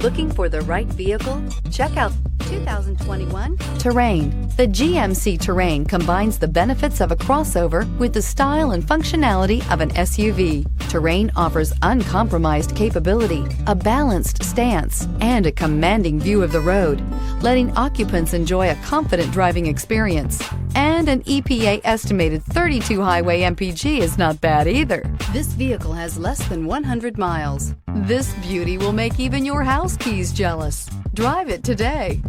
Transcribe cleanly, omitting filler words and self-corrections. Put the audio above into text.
Looking for the right vehicle? Check out 2021 Terrain. The GMC Terrain combines the benefits of a crossover with the style and functionality of an SUV. Terrain offers uncompromised capability, a balanced stance, and a commanding view of the road, letting occupants enjoy a confident driving experience. And an EPA estimated 32 highway MPG is not bad either. This vehicle has less than 100 miles. This beauty will make even your house keys jealous. Drive it today.